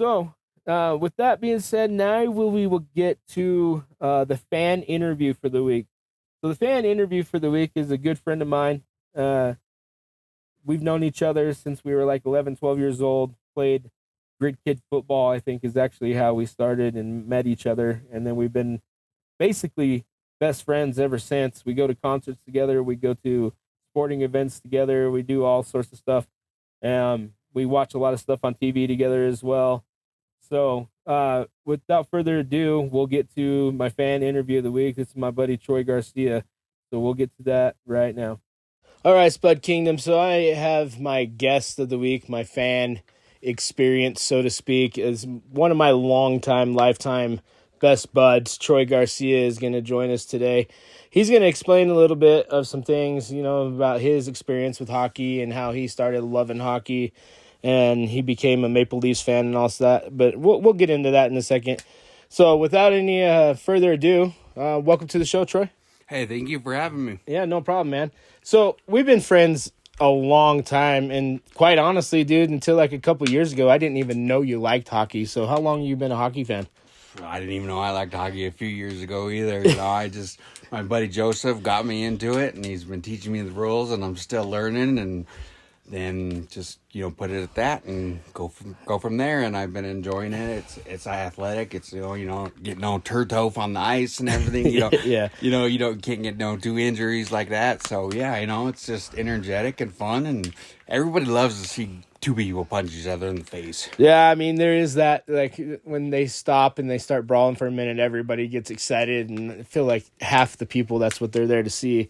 So with that being said, now we will get to the fan interview for the week. So the fan interview for the week is a good friend of mine. We've known each other since we were like 11, 12 years old, played grid kid football, I think is actually how we started and met each other. And then we've been basically best friends ever since. We go to concerts together. We go to sporting events together. We do all sorts of stuff. We watch a lot of stuff on TV together as well. So without further ado, we'll get to my fan interview of the week. This is my buddy Troy Garcia. So we'll get to that right now. All right, Spud Kingdom. So I have my guest of the week, my fan experience, so to speak, is one of my lifetime best buds. Troy Garcia is going to join us today. He's going to explain a little bit of some things, about his experience with hockey and how he started loving hockey and he became a Maple Leafs fan and all that. But we'll get into that in a second. So without any further ado, welcome to the show, Troy. Hey, thank you for having me. Yeah, no problem, man. So we've been friends a long time, and quite honestly, dude, until like a couple years ago, I didn't even know you liked hockey. So how long have you been a hockey fan? I didn't even know I liked hockey a few years ago either. My buddy Joseph got me into it, and he's been teaching me the rules, and I'm still learning, and then just put it at that and go from there. And I've been enjoying it. It's athletic. It's get no turf on the ice and everything. Yeah. Can't get no 2 injuries like that. So yeah, it's just energetic and fun, and everybody loves to see 2 people punch each other in the face. Yeah, I mean, there is that, like, when they stop and they start brawling for a minute, everybody gets excited, and I feel like half the people, that's what they're there to see.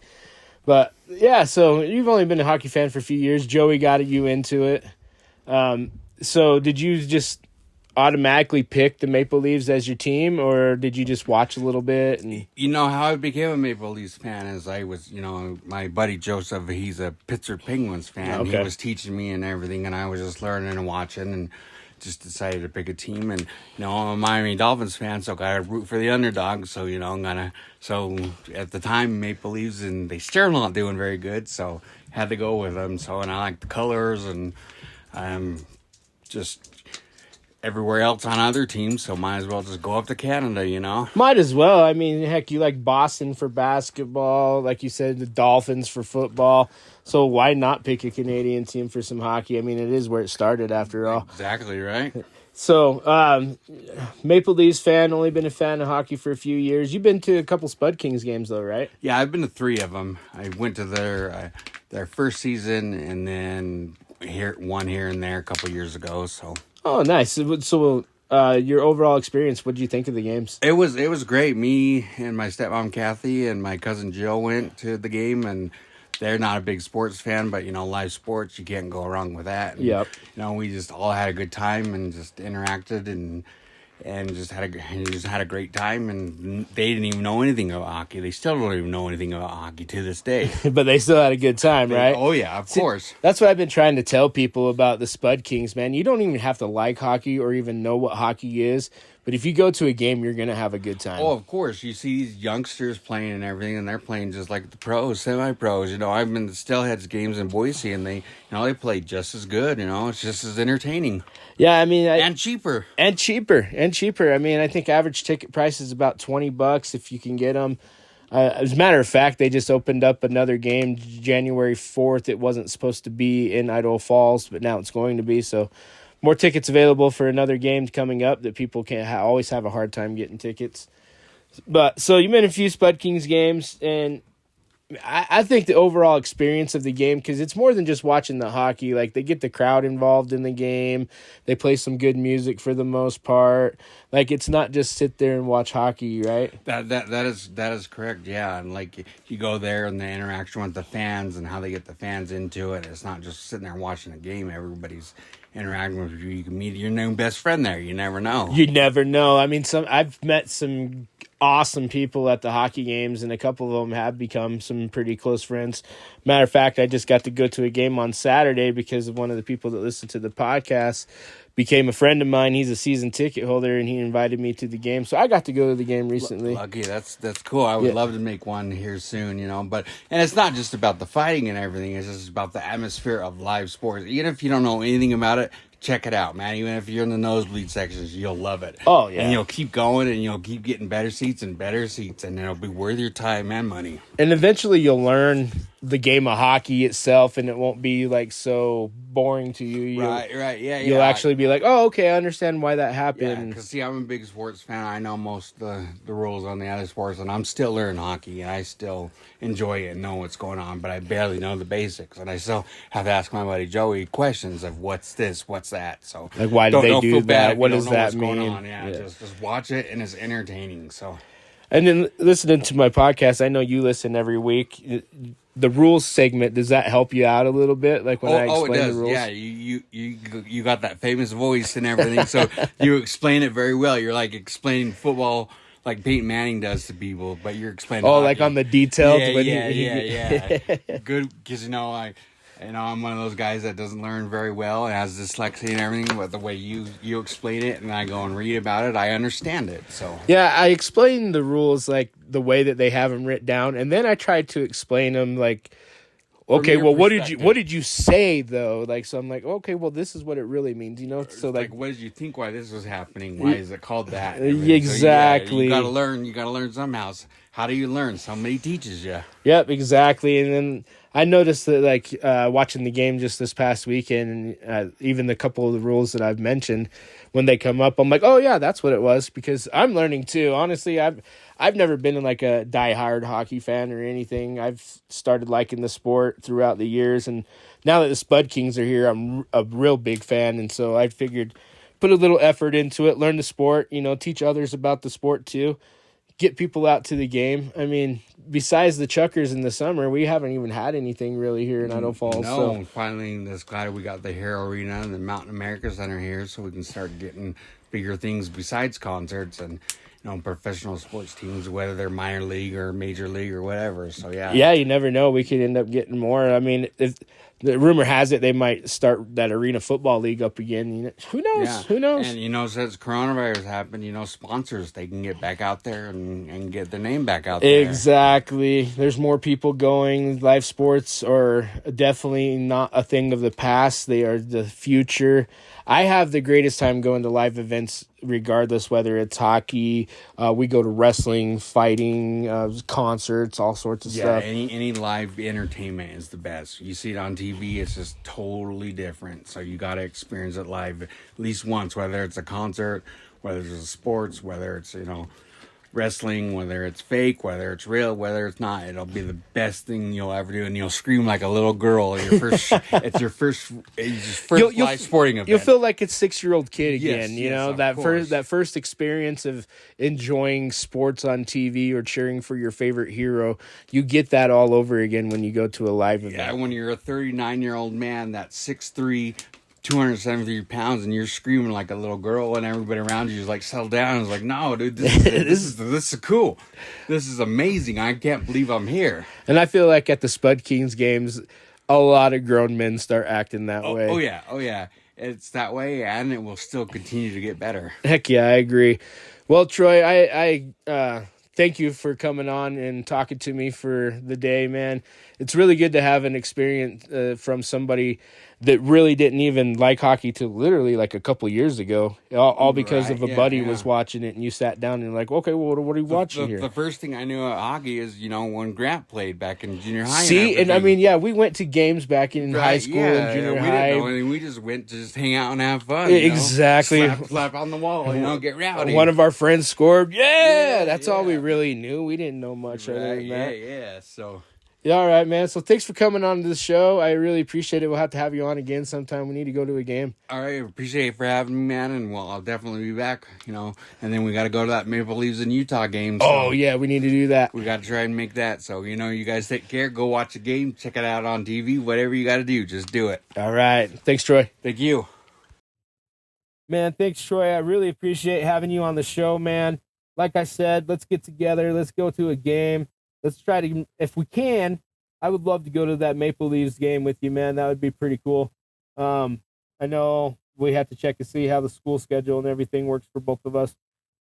But, yeah, so you've only been a hockey fan for a few years. Joey got you into it. So did you just automatically pick the Maple Leafs as your team, or did you just watch a little bit? And how I became a Maple Leafs fan is I was, my buddy Joseph, he's a Pittsburgh Penguins fan. Okay. He was teaching me and everything, and I was just learning and watching and just decided to pick a team. And, I'm a Miami Dolphins fan, so I got to root for the underdog. So, so at the time, Maple Leafs, and they still not doing very good, so had to go with them. So, and I like the colors, and just everywhere else on other teams, so might as well just go up to Canada, Might as well. I mean, heck, you like Boston for basketball, like you said, the Dolphins for football. So why not pick a Canadian team for some hockey? I mean, it is where it started after all. Exactly, right? So, Maple Leafs fan, only been a fan of hockey for a few years. You've been to a couple Spud Kings games, though, right? Yeah, I've been to 3 of them. I went to their first season, and then one here and there a couple years ago, so... Oh, nice. So, your overall experience, what did you think of the games? It was great. Me and my stepmom Kathy and my cousin Jill went to the game, and they're not a big sports fan, but live sports, you can't go wrong with that. And, Yep. we just all had a good time and just interacted, and and just had a great time. And they didn't even know anything about hockey. They still don't even know anything about hockey to this day. But they still had a good time, right? Oh yeah, of course. That's what I've been trying to tell people about the Spud Kings, man. You don't even have to like hockey or even know what hockey is. But if you go to a game, you're going to have a good time. Oh, of course. You see these youngsters playing and everything, and they're playing just like the pros, semi-pros. I've been to Stillheads games in Boise, and they play just as good. It's just as entertaining. Yeah, I mean, and cheaper. And cheaper. I mean, I think average ticket price is about $20 if you can get them. As a matter of fact, they just opened up another game January 4th. It wasn't supposed to be in Idaho Falls, but now it's going to be. So more tickets available for another game coming up that people can't always have a hard time getting tickets. But so you mentioned a few Spud Kings games, and I think the overall experience of the game, because it's more than just watching the hockey. Like, they get the crowd involved in the game. They play some good music for the most part. Like, it's not just sit there and watch hockey, right? That is correct. Yeah, and like you go there and the interaction with the fans and how they get the fans into it. It's not just sitting there watching a game. Everybody's interacting with you. You can meet your new best friend there. You never know. You never know. I mean, I've met some awesome people at the hockey games, and a couple of them have become some pretty close friends. Matter of fact, I just got to go to a game on Saturday because of one of the people that listen to the podcast became a friend of mine. He's a season ticket holder, and he invited me to the game. So I got to go to the game recently. Lucky, that's cool. I would love to make one here soon, and it's not just about the fighting and everything. It's just about the atmosphere of live sports. Even if you don't know anything about it, check it out, man. Even if you're in the nosebleed sections, you'll love it. Oh, yeah. And you'll keep going, and you'll keep getting better seats, and it'll be worth your time and money. And eventually you'll learn the game of hockey itself, and it won't be, like, so boring to you. Right, yeah. You'll actually be like, oh, okay, I understand why that happened. Yeah, because, see, I'm a big sports fan. I know most of the rules on the other sports, and I'm still learning hockey, and I still enjoy it and know what's going on, but I barely know the basics, and I still have to ask my buddy Joey questions of what's this, what's that. So, like, why do they do that? What does that mean? Yeah, just watch it, and it's entertaining. So, and then listening to my podcast, I know you listen every week. The rules segment, does that help you out a little bit? Like when I explain the rules? Yeah, you got that famous voice and everything, so you explain it very well. You're like explaining football like Peyton Manning does to people, but you're explaining hockey. Like on the detailed. Yeah. Good, because I'm one of those guys that doesn't learn very well and has dyslexia and everything, but the way you explain it and I go and read about it, I understand it. So yeah, I explain the rules like the way that they have them written down, and then I try to explain them like, okay, well, what did you say though? Like, so I'm like, okay, well, this is what it really means, So like, what did you think? Why this was happening? Why is it called that? Exactly. So, you gotta learn. You gotta learn somehow. How do you learn? Somebody teaches you. Yep, exactly. And then I noticed that, like, watching the game just this past weekend, and even the couple of the rules that I've mentioned, when they come up, I'm like, oh yeah, that's what it was, because I'm learning too. Honestly, I've never been like a diehard hockey fan or anything. I've started liking the sport throughout the years, and now that the Spud Kings are here, I'm a real big fan, and so I figured put a little effort into it, learn the sport, teach others about the sport too, get people out to the game. I mean, besides the Chuckers in the summer, we haven't even had anything really here in Idaho Falls. No, so. Finally, just glad we got the Hero Arena and the Mountain America Center here, so we can start getting bigger things besides concerts and professional sports teams, whether they're minor league or major league or whatever. So yeah, you never know. We could end up getting more. I mean, if the rumor has it, they might start that arena football league up again. Who knows? Yeah. Who knows? And since coronavirus happened, sponsors, they can get back out there and get their name back out there. Exactly. There's more people going. Live sports are definitely not a thing of the past. They are the future. I have the greatest time going to live events, regardless whether it's hockey. We go to wrestling, fighting, concerts, all sorts of stuff. Yeah, any live entertainment is the best. You see it on TV, it's just totally different. So you got to experience it live at least once, whether it's a concert, whether it's sports, whether it's, wrestling, whether it's fake, whether it's real, whether it's not. It'll be the best thing you'll ever do, and you'll scream like a little girl. It's your first live sporting event. You'll feel like a 6-year-old kid again. Yes, that first experience of enjoying sports on TV or cheering for your favorite hero. You get that all over again when you go to a live event. Yeah, when you're a 39-year-old man that's 6'3", 273 pounds and you're screaming like a little girl and everybody around you is like, settle down. It's like, no, dude, this is cool. This is amazing. I can't believe I'm here. And I feel like at the Spud Kings games, a lot of grown men start acting that way. Oh yeah. It's that way, and it will still continue to get better. Heck yeah, I agree. Well, Troy, I thank you for coming on and talking to me for the day, man. It's really good to have an experience from somebody that really didn't even like hockey till literally like a couple years ago, all because of a buddy was watching it, and you sat down and you're like, okay, well, what are you watching here? The first thing I knew about hockey is, when Grant played back in junior high. See, and I mean, yeah, we went to games back in high school and junior high. Didn't know anything. We just went to just hang out and have fun. Exactly. Slap on the wall, get rowdy. One of our friends scored. That's all we really knew. We didn't know much other than that. Yeah, so... Yeah, all right, man. So thanks for coming on to the show. I really appreciate it. We'll have to have you on again sometime. We need to go to a game. All right, appreciate it for having me, man. And I'll definitely be back, And then we got to go to that Maple Leafs in Utah game. So oh, yeah, we need to do that. We got to try and make that. So, you guys take care. Go watch the game. Check it out on TV. Whatever you got to do, just do it. All right. Thanks, Troy. Thank you. Man, thanks, Troy. I really appreciate having you on the show, man. Like I said, let's get together. Let's go to a game. Let's try to, if we can, I would love to go to that Maple Leafs game with you, man. That would be pretty cool. I know we have to check to see how the school schedule and everything works for both of us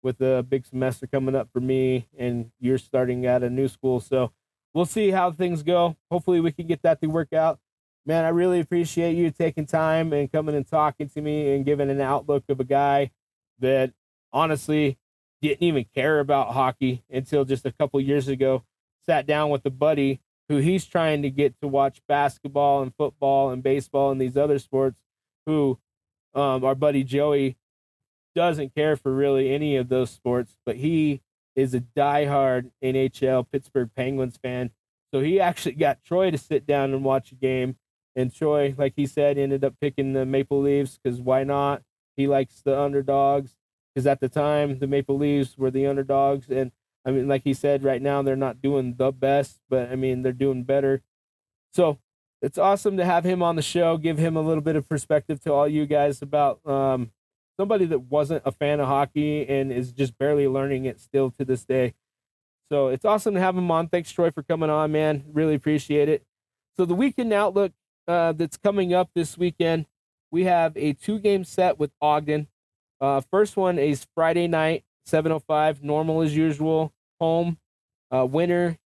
with the big semester coming up for me, and you're starting at a new school. So we'll see how things go. Hopefully we can get that to work out. Man, I really appreciate you taking time and coming and talking to me and giving an outlook of a guy that honestly didn't even care about hockey until just a couple years ago. Sat down with a buddy who he's trying to get to watch basketball and football and baseball and these other sports, who our buddy Joey doesn't care for really any of those sports, but he is a diehard NHL Pittsburgh Penguins fan. So he actually got Troy to sit down and watch a game. And Troy, like he said, ended up picking the Maple Leafs because why not? He likes the underdogs because at the time the Maple Leafs were the underdogs. And I mean, like he said, right now they're not doing the best, but I mean, they're doing better. So it's awesome to have him on the show, give him a little bit of perspective to all you guys about somebody that wasn't a fan of hockey and is just barely learning it still to this day. So it's awesome to have him on. Thanks, Troy, for coming on, man. Really appreciate it. So the weekend outlook that's coming up this weekend, we have a 2-game set with Ogden. First one is Friday night, 7:05, normal as usual, home. Winner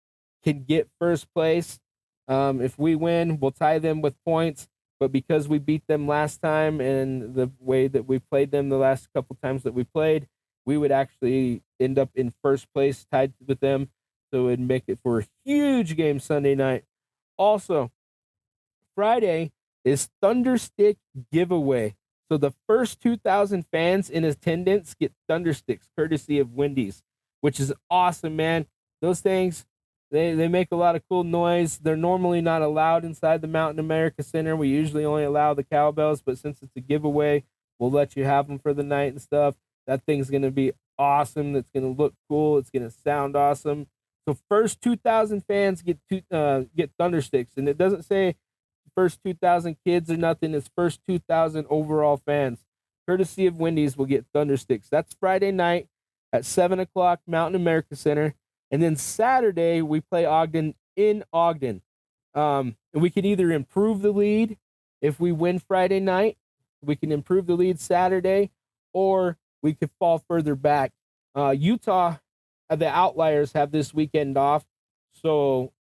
can get first place. If we win, we'll tie them with points. But because we beat them last time and the way that we played them the last couple times that we played, we would actually end up in first place tied with them. So it would make it for a huge game Sunday night. Also, Friday is Thunderstick giveaway. So the first 2,000 fans in attendance get Thundersticks, courtesy of Wendy's, which is awesome, man. Those things, they make a lot of cool noise. They're normally not allowed inside the Mountain America Center. We usually only allow the cowbells, but since it's a giveaway, we'll let you have them for the night and stuff. That thing's going to be awesome. It's going to look cool. It's going to sound awesome. So first 2,000 fans get Thundersticks, and it doesn't say first 2,000 kids or nothing. It's first 2,000 overall fans. Courtesy of Wendy's will get Thundersticks. That's Friday night at 7 o'clock, Mountain America Center. And then Saturday, we play Ogden in Ogden. And we can either improve the lead if we win Friday night. We can improve the lead Saturday, or we could fall further back. Utah, the Outliers, have this weekend off. So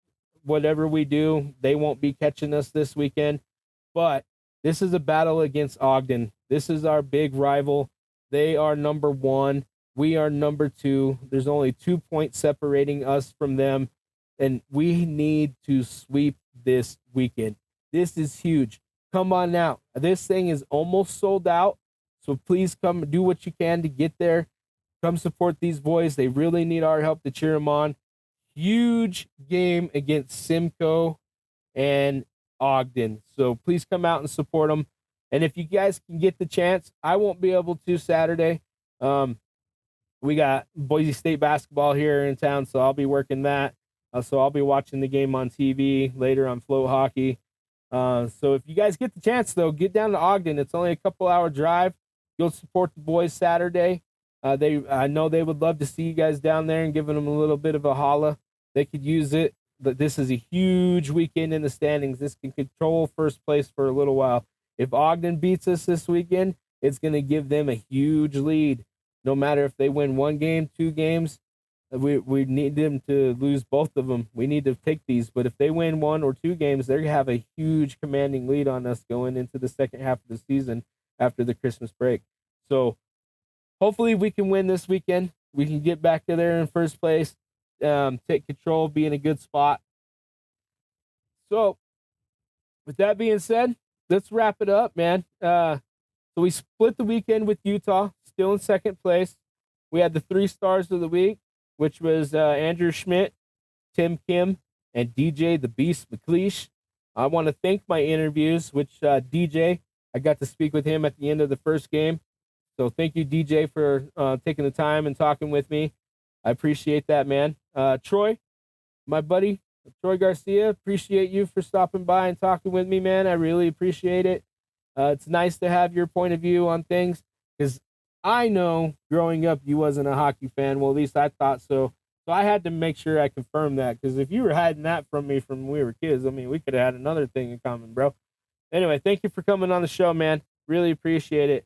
whatever we do, they won't be catching us this weekend. But this is a battle against Ogden. This is our big rival. They are number 1. We are number 2. There's only 2 points separating us from them. And we need to sweep this weekend. This is huge. Come on out. This thing is almost sold out. So please come do what you can to get there. Come support these boys. They really need our help to cheer them on. Huge game against Simcoe and Ogden. So please come out and support them. And if you guys can get the chance, I won't be able to Saturday. We got Boise State basketball here in town, so I'll be working that. So I'll be watching the game on TV later on Float Hockey. So if you guys get the chance, though, get down to Ogden. It's only a couple-hour drive. You'll support the boys Saturday. I know they would love to see you guys down there and giving them a little bit of a holla. They could use it. But this is a huge weekend in the standings. This can control first place for a little while. If Ogden beats us this weekend, it's going to give them a huge lead. No matter if they win 1 game, 2 games, we need them to lose both of them. We need to take these. But if they win 1 or 2 games, they're going to have a huge commanding lead on us going into the second half of the season after the Christmas break. So hopefully we can win this weekend. We can get back to there in first place, take control, be in a good spot. So with that being said, let's wrap it up, man. So we split the weekend with Utah, still in second place. We had the 3 stars of the week, which was Andrew Schmidt, Tim Kim, and DJ the Beast MacLeish. I want to thank my interviews, which DJ, I got to speak with him at the end of the first game. So thank you, DJ, for taking the time and talking with me. I appreciate that, man. Troy, my buddy, Troy Garcia, appreciate you for stopping by and talking with me, man. I really appreciate it. It's nice to have your point of view on things, because I know growing up you wasn't a hockey fan. Well, at least I thought so. So I had to make sure I confirmed that, because if you were hiding that from me from when we were kids, I mean, we could have had another thing in common, bro. Anyway, thank you for coming on the show, man. Really appreciate it.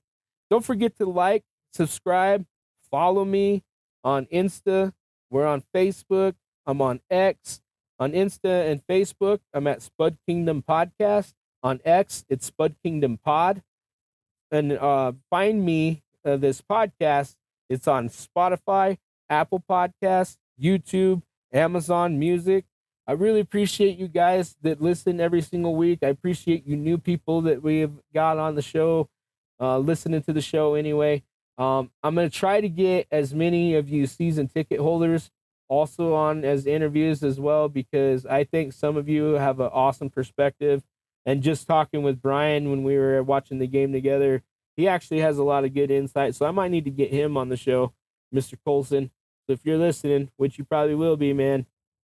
Don't forget to like, subscribe, follow me on Insta. We're on Facebook. I'm on X. On Insta and Facebook, I'm at Spud Kingdom Podcast. On X, it's Spud Kingdom Pod. And find me, this podcast. It's on Spotify, Apple Podcasts, YouTube, Amazon Music. I really appreciate you guys that listen every single week. I appreciate you new people that we have got on the show, listening to the show anyway. I'm going to try to get as many of you season ticket holders also on as interviews as well, because I think some of you have an awesome perspective. And just talking with Brian when we were watching the game together, he actually has a lot of good insight. So I might need to get him on the show, Mr. Colson. So if you're listening, which you probably will be, man,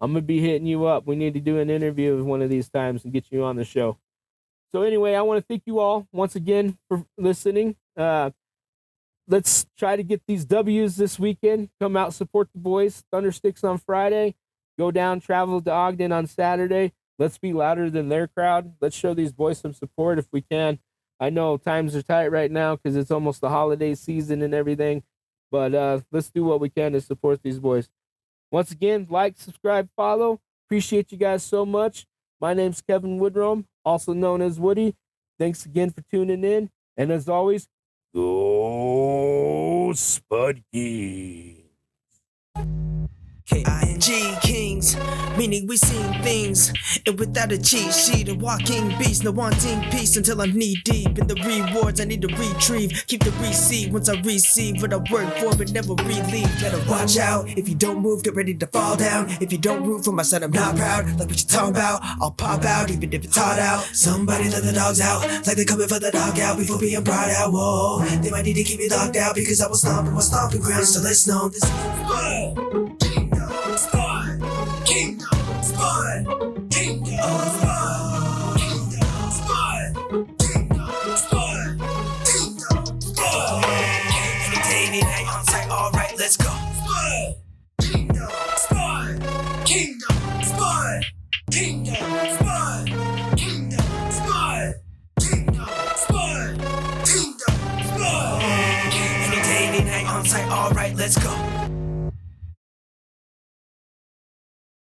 I'm going to be hitting you up. We need to do an interview one of these times and get you on the show. So anyway, I want to thank you all once again for listening. Let's try to get these W's this weekend. Come out, support the boys. Thundersticks on Friday. Go down, travel to Ogden on Saturday. Let's be louder than their crowd. Let's show these boys some support if we can. I know times are tight right now because it's almost the holiday season and everything. But let's do what we can to support these boys. Once again, like, subscribe, follow. Appreciate you guys so much. My name's Kevin Woodrome, also known as Woody. Thanks again for tuning in. And as always, go Spud Kings. K-I-N-G, kings, meaning we seen things. And without a cheat sheet, a walking beast, no wanting peace until I'm knee deep in the rewards I need to retrieve. Keep the receipt once I receive what I work for, but never relieve. Better watch out, if you don't move, get ready to fall down. If you don't root for my son, I'm not proud. Like what you talking about, I'll pop out, even if it's hot out. Somebody let the dogs out, like they coming for the dog out before being brought out. Whoa, they might need to keep me locked out because I will stomp in my stomping ground. So let's know this is Spud Kingdom, Spud Kingdom, Spud Kingdom.